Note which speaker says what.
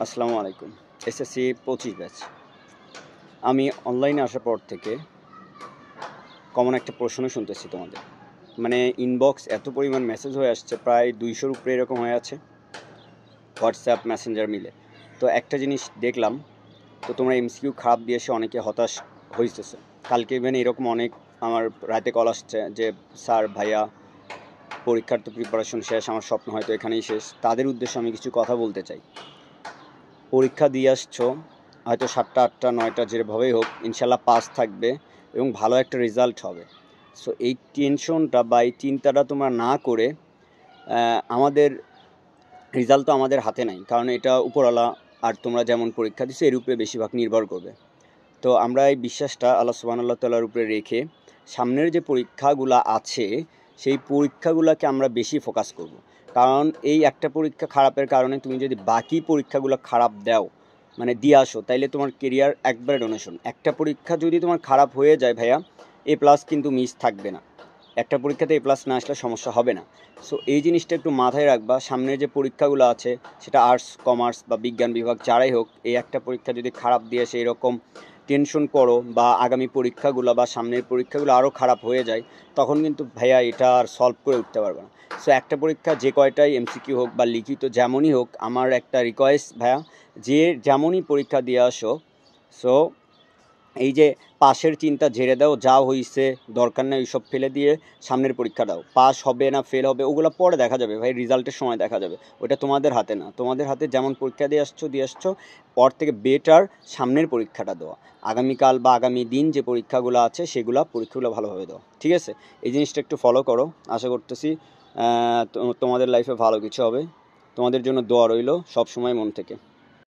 Speaker 1: আসসালামু আলাইকুম। SSC 25 batch. আমি অনলাইনে আসার পর থেকে কমন একটা প্রশ্ন শুনতেছি তোমাদের। মানে ইনবক্স এত পরিমাণ মেসেজ হয়ে আসছে, প্রায় 200-র উপরে এরকম হয়ে আছে, হোয়াটসঅ্যাপ মেসেঞ্জার মিলে। তো একটা জিনিস দেখলাম, তো তোমরা এমসিকিউ খারাপ দিয়ে এসে অনেকে হতাশ হইতেছে। কালকে ইভেন এরকম অনেক আমার রাতে কল আসছে যে স্যার ভাইয়া পরীক্ষার তো প্রিপারেশন শেষ, আমার স্বপ্ন হয়তো এখানেই শেষ। তাদের উদ্দেশ্যে আমি কিছু কথা বলতে চাই। পরীক্ষা দিয়ে আসছো, হয়তো 7টা 8টা 9টা যেভাবেই হোক ইনশাল্লাহ পাস থাকবে এবং ভালো একটা রেজাল্ট হবে। সো এই টেনশনটা বা এই চিন্তাটা তোমরা না করে, আমাদের রেজাল্ট তো আমাদের হাতে নাই, কারণ এটা উপরওয়ালা আর তোমরা যেমন পরীক্ষা দিচ্ছ এর উপরে বেশিরভাগ নির্ভর করবে। তো আমরা এই বিশ্বাসটা আল্লাহ সুবহানাহু তাআলার উপরে রেখে সামনের যে পরীক্ষাগুলো আছে সেই পরীক্ষাগুলোকে আমরা বেশি ফোকাস করব। কারণ এই একটা পরীক্ষা খারাপের কারণে তুমি যদি বাকি পরীক্ষাগুলো খারাপ দাও, মানে দিয়ে আসো, তাইলে তোমার কেরিয়ার একবারে ডোনেশন। একটা পরীক্ষা যদি তোমার খারাপ হয়ে যায় ভাইয়া, এ প্লাস কিন্তু মিস থাকবে না। একটা পরীক্ষাতে এ প্লাস না আসলে সমস্যা হবে না। সো এই জিনিসটা একটু মাথায় রাখবা। সামনে যে পরীক্ষাগুলো আছে, সেটা আর্টস কমার্স বা বিজ্ঞান বিভাগ যারাই হোক, এই একটা পরীক্ষা যদি খারাপ দিয়ে সেই রকম টেনশন করো বা আগামী পরীক্ষাগুলো বা সামনের পরীক্ষাগুলো আরও খারাপ হয়ে যায়, তখন কিন্তু ভাইয়া এটা আর সলভ করে উঠতে পারবে না। সো একটা পরীক্ষা যে কয়টাই এমসিকিউ হোক বা লিখিত যেমনই হোক, আমার একটা রিকোয়েস্ট ভাইয়া, যে যেমনই পরীক্ষা দিয়ে আসো, সো এই যে পাশের চিন্তা ঝেড়ে দাও, যা হইছে দরকার নেই ওইসব ফেলে দিয়ে সামনের পরীক্ষা দাও। পাস হবে না ফেল হবে ওগুলো পরে দেখা যাবে ভাই, রেজাল্টের সময় দেখা যাবে। ওটা তোমাদের হাতে না। তোমাদের হাতে যেমন পরীক্ষা দিয়ে আসছো পর থেকে বেটার সামনের পরীক্ষাটা দেওয়া। আগামীকাল বা আগামী দিন যে পরীক্ষাগুলো আছে পরীক্ষাগুলো ভালোভাবে দেওয়া, ঠিক আছে? এই জিনিসটা একটু ফলো করো। আশা করতেছি তোমাদের লাইফে ভালো কিছু হবে। তোমাদের জন্য দোয়া রইল সব সময় মন থেকে।